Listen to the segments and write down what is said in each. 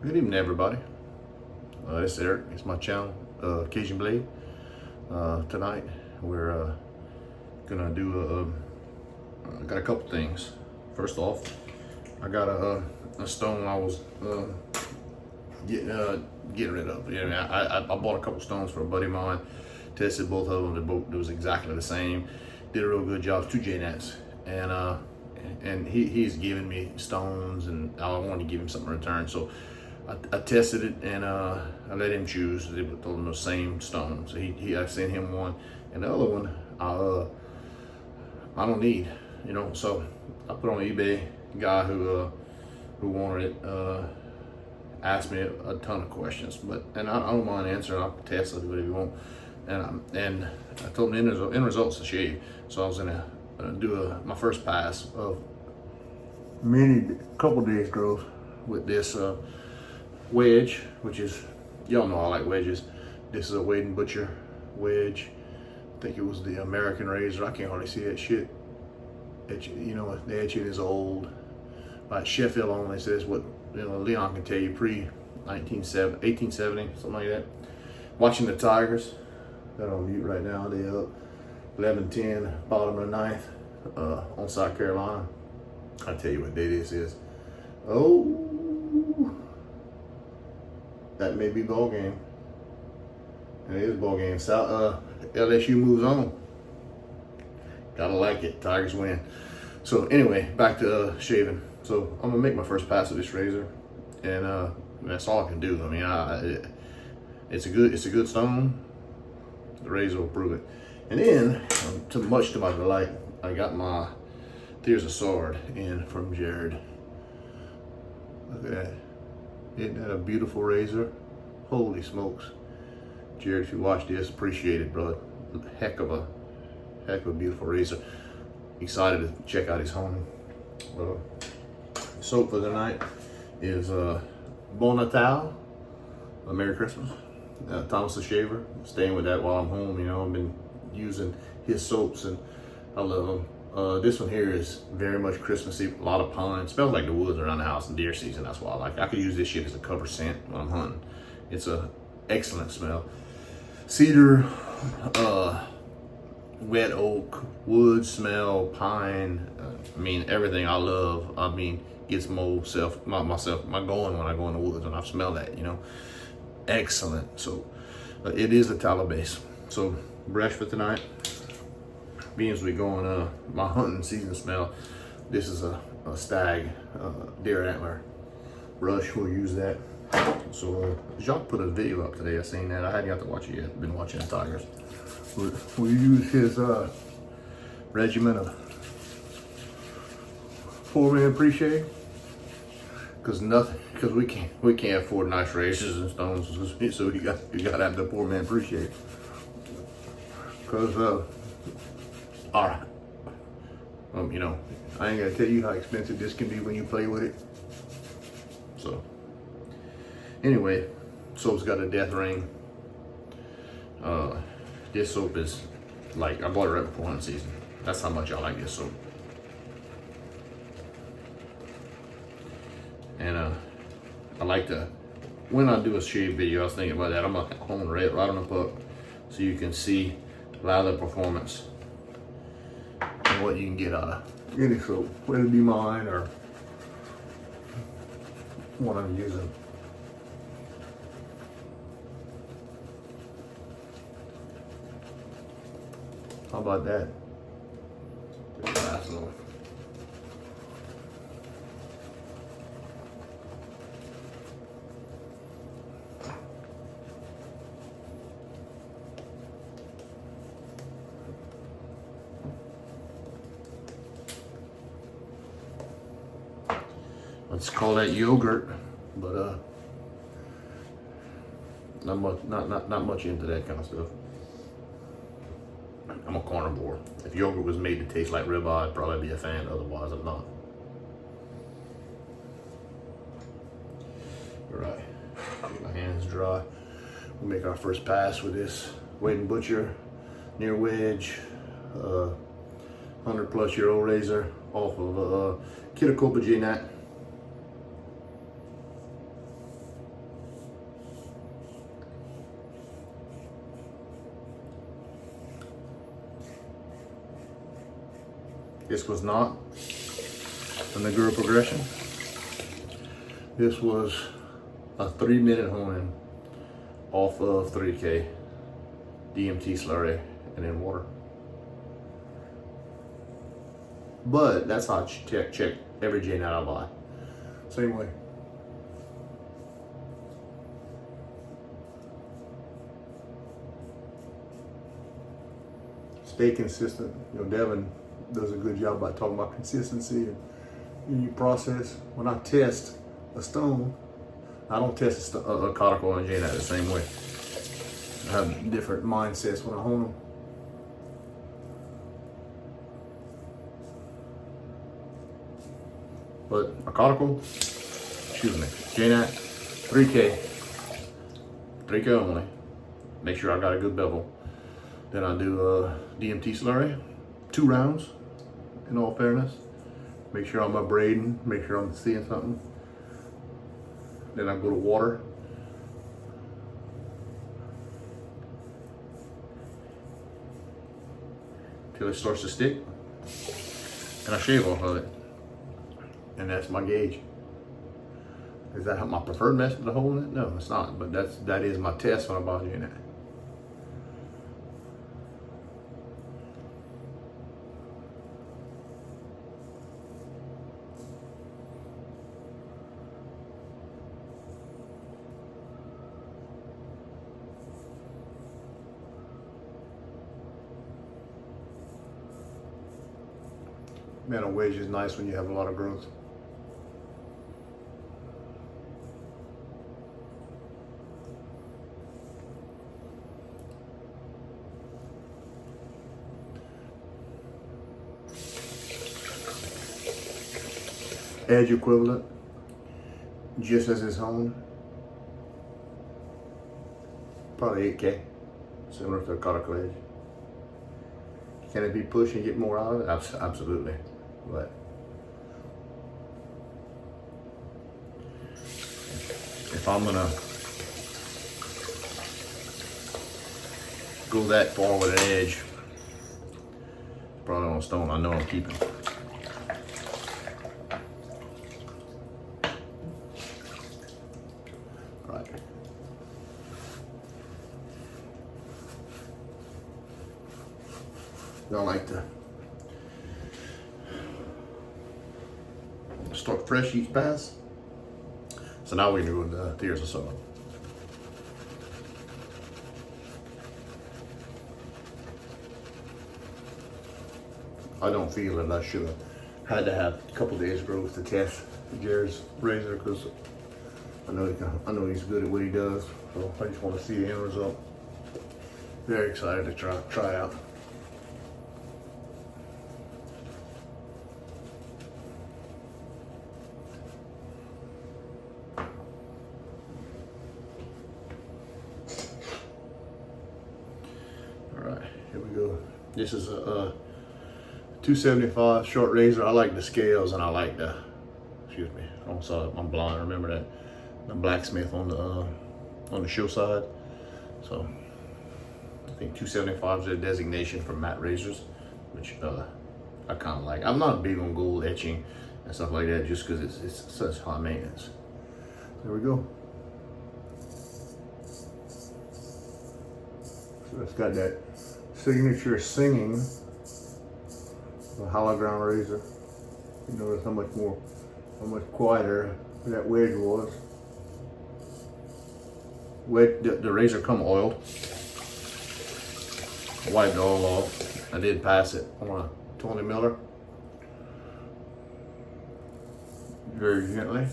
Good evening, everybody. It's Eric. It's my channel, Cajun Blade. Tonight we're gonna do got a couple things. First off, I got a stone I was getting rid of. I bought a couple stones for a buddy of mine. Tested both of them. It was exactly the same. Did a real good job. 2 J-nats, and he's giving me stones, and I wanted to give him something in return. So I tested it, and I let him choose. They were the same stone. So I sent him one, and the other one I don't need, So I put on eBay. Guy who wanted it asked me a ton of questions, and I don't mind answering. I'll test it, whatever you want. And I told him the end result's a shave. So I was gonna do my first pass of couple days growth with this wedge, which is, y'all know I like wedges. This is a Wade & Butcher wedge. I think it was the American razor. I can't hardly see that shit. That shit is old. Like Sheffield only says what Leon can tell you pre-1870, something like that. Watching the Tigers. They're on mute right now. They up 11-10, bottom of the ninth, on South Carolina. I tell you what day this is. Oh, that may be ball game. And it is ball game. LSU moves on. Gotta like it. Tigers win. So anyway, back to shaving. So I'm gonna make my first pass with this razor, and that's all I can do. I mean, it's a good stone. The razor will prove it. And then, much to my delight, I got my Thiers Issard in from Jared. Look at that. Isn't that a beautiful razor? Holy smokes. Jared, if you watch this, appreciate it, bro. Heck of a beautiful razor. Excited to check out his home. Soap for the night is Buon Natale, a Merry Christmas. Thomas the Shaver, staying with that while I'm home. I've been using his soaps and I love them. This one here is very much Christmassy, a lot of pine. Smells like the woods around the house in deer season. That's why I like it. I could use this shit as a cover scent when I'm hunting. It's a excellent smell. Cedar, wet oak, wood smell, pine. Everything I love. Gets my going when I go in the woods, and I've smelled that. Excellent. So it is a tallow base. So brush for tonight. Being as we go on my hunting season smell, this is a stag deer antler brush. We'll use that. So Jacques put a video up today. I seen that. I hadn't got to watch it yet. Been watching the Tigers. We use his regimen of 4-man pre-shave. Because we can't afford nice razors and stones, so you got to have the poor man pre-shave. Because all right, I ain't gonna tell you how expensive this can be when you play with it. So anyway, soap's got a death ring. This soap is like, I bought it right before hunting season. That's how much I like this soap. And I like to, when I do a shave video, I was thinking about that. I'm gonna hone right on the puck so you can see Lather performance and what you can get out of any soap, whether it be mine or what I'm using. How about that? Let's call that yogurt, but not much into that kind of stuff. I'm a carnivore. If yogurt was made to taste like ribeye, I'd probably be a fan. Otherwise, I'm not. All right, get my hands dry. We'll make our first pass with this Wade & Butcher near wedge, 100-plus-year-old razor off of J-nat. This was not an Negura progression. This was a 3-minute hone-in off of 3K, DMT slurry, and then water. But that's how I check every J Nat I buy. Same way. Stay consistent. You know, Devin does a good job by talking about consistency in your process. When I test a stone, I don't test a conical and J Nat the same way. I have different mindsets when I hone them. But a conical, excuse me, J Nat, 3K only. Make sure I got a good bevel. Then I do DMT slurry, 2 rounds, in all fairness. Make sure I'm braiding, make sure I'm seeing something. Then I go to water. Till it starts to stick. And I shave off of it. And that's my gauge. Is that my preferred method of holding it? No, it's not. But that is my test when I buy J Nat. Man, a wedge is nice when you have a lot of growth. Edge equivalent, just as it's honed, probably 8K, similar to a conical edge. Can it be pushed and get more out of it? Absolutely. But if I'm gonna go that far with an edge, probably on a stone I know I'm keeping. Right. Don't like to start fresh each pass. So now we're gonna go with Thiers Issard. I don't feel that I should have had to have a couple days growth to test Jared's razor because I know he's good at what he does. So I just want to see the end result. Very excited to try out. Here we go. This is a 275 short razor. I like the scales and I like the, excuse me, I'm blind, remember that, the blacksmith on the show side. So I think 275 is a designation for matte razors, which I kind of like. I'm not big on gold etching and stuff like that just because it's such high maintenance. There we go. So it's got that signature singing, the hollow ground razor. You notice how much quieter that wedge was. The razor come oiled. I wiped it all off. I did pass it on a 20 miller. Very gently.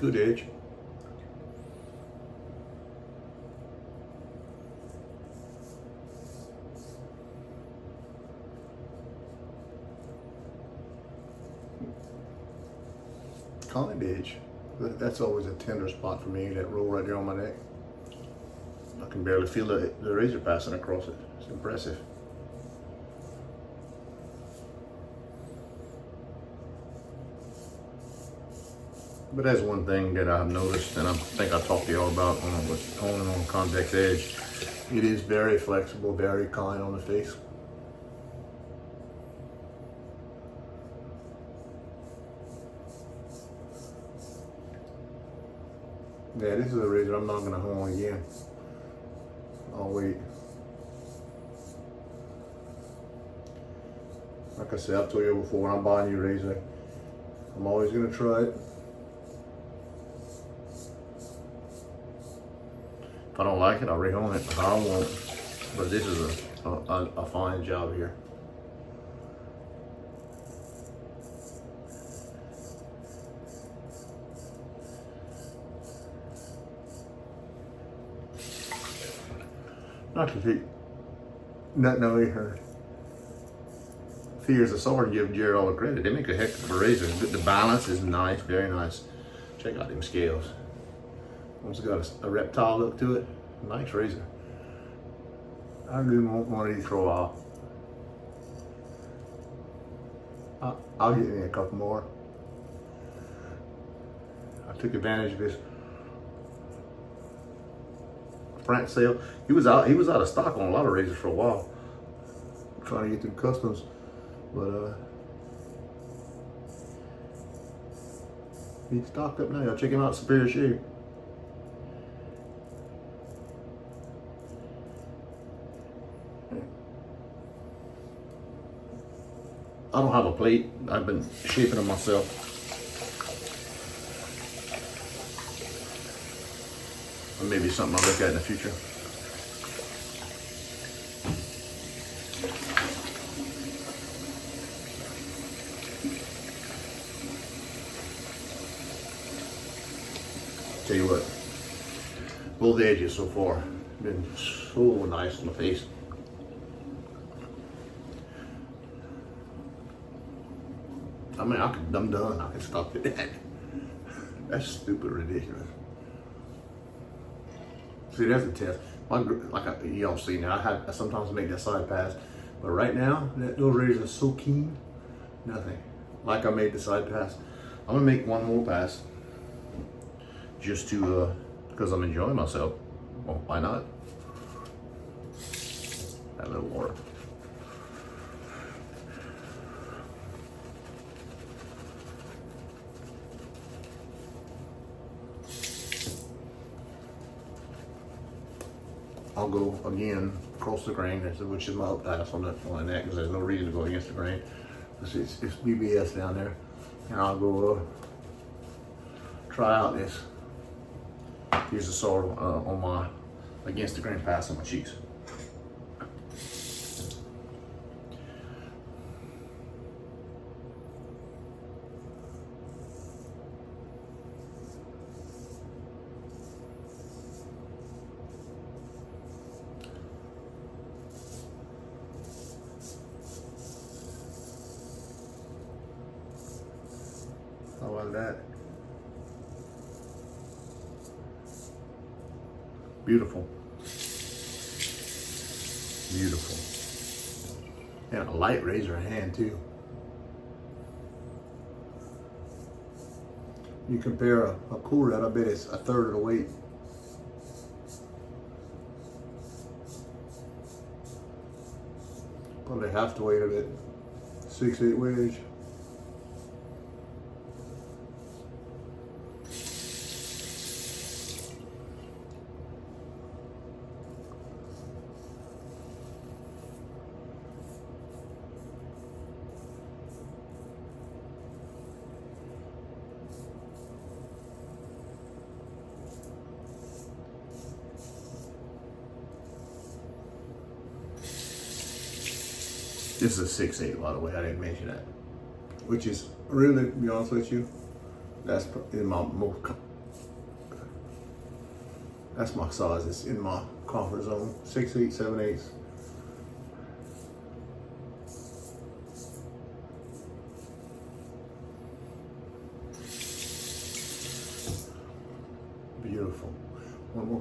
Good edge. Kind edge. That's always a tender spot for me, that roll right there on my neck. I can barely feel the razor passing across it. It's impressive. But that's one thing that I've noticed, and I think I talked to y'all about on convex edge. It is very flexible, very kind on the face. Yeah, this is a razor I'm not gonna hone again. I'll wait. Like I said, I've told you before, when I'm buying a new razor, I'm always gonna try it. If I don't like it, I'll rehone it. I won't. But this is a fine job here. Not to take nothing away her. Thiers, Issard, give Jared all the credit. They make a heck of a razor. The balance is nice, very nice. Check out them scales. Almost got a reptile look to it. Nice razor. I really want one of these for a while. I'll get me a couple more. I took advantage of this France sale. He was out of stock on a lot of razors for a while. I'm trying to get through customs, but he's stocked up now. Y'all check him out, Superior Shave. I don't have a plate. I've been shaping them myself. Or maybe something I'll look at in the future. Tell you what, both edges so far been so nice on the face. I mean, I'm done. I can stop at that. That's stupid ridiculous. See, there's a test. Y'all see now, I sometimes make that side pass, but right now, those razors are so keen, nothing. Like I made the side pass. I'm gonna make one more pass, just to, because I'm enjoying myself. Well, why not? That little water. I'll go again across the grain, which is my up pass on the neck, because there's no reason to go against the grain. It's BBS down there, and I'll go try out this. Here's the sword on my against the grain pass on my cheeks. How about that? Beautiful. Beautiful. And a light razor hand too. You compare a cool red, I bet it's a third of the weight. Probably half the weight of it. 6/8 wedge. This is a 6/8, by the way. I didn't mention that. Which is really, to be honest with you, that's in my most. That's my size. It's in my comfort zone. 6/8, 7/8.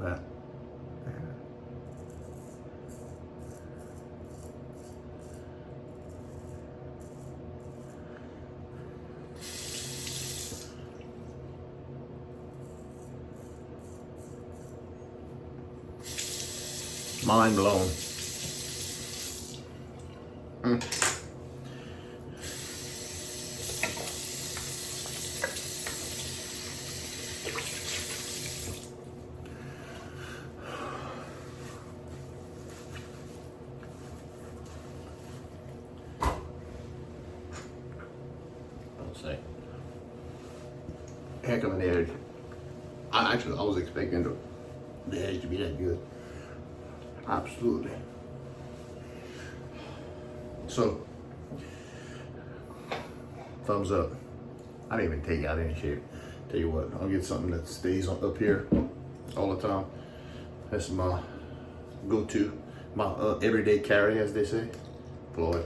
that. Mind blown. I'll say, heck of an edge. I was expecting the edge to be that good. Absolutely. So, thumbs up. I didn't even take out any shape. Tell you what, I'll get something that stays up here all the time. That's my go-to, my everyday carry, as they say. Floyd.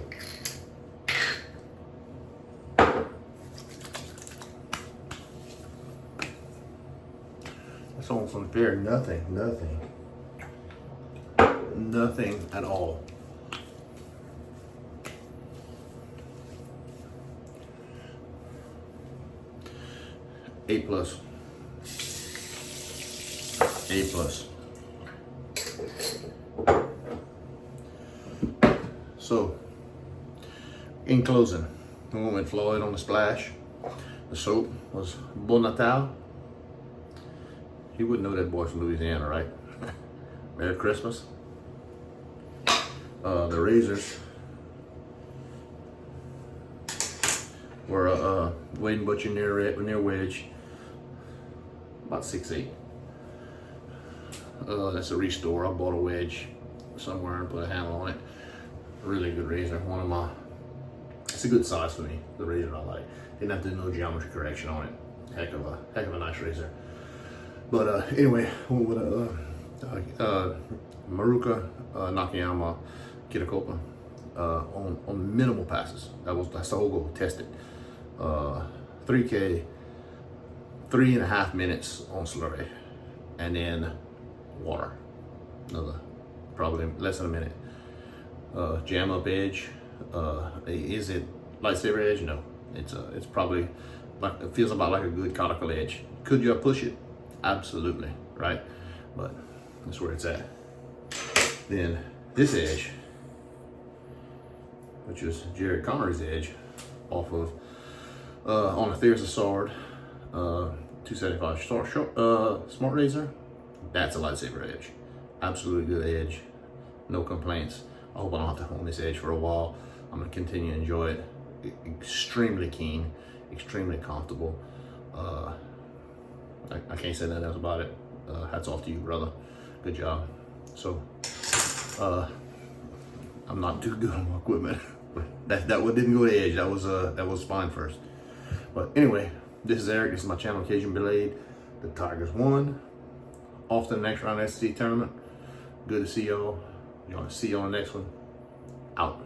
That's almost unfair. Nothing at all. A+. So, in closing, we went with Floyd on the splash. The soap was Bon Natale. You wouldn't know that boy from Louisiana, right? Merry Christmas. The razors were Wade and Butcher near wedge, about 6'8". That's a restore. I bought a wedge somewhere and put a handle on it. Really good razor. It's a good size for me. The razor I like. Didn't have to do no geometry correction on it. Heck of a nice razor. But anyway, with a Maruka Nakayama Kitakopa on minimal passes. That's the whole goal. Test it. 3K, 3.5 minutes on slurry, and then water. Another probably less than a minute. Jam up edge. Is it lightsaber edge? No. It's probably like, it feels about like a good conical edge. Could you push it? Absolutely, right? But that's where it's at. Then this edge, which is Jared Connery's edge, off of on a Thiers Issard 275 smart razor. That's a lightsaber edge. Absolutely good edge. No complaints. I hope I don't have to hone this edge for a while. I'm gonna continue to enjoy it. Extremely keen, extremely comfortable. I can't say nothing else about it. Hats off to you, brother. Good job. So, I'm not too good on my equipment. that one didn't go to edge. That was spine first. But anyway, this is Eric. This is my channel, Cajun Blade. The Tigers won. Off to the next round SC tournament. Good to see y'all. See you on the next one. Out.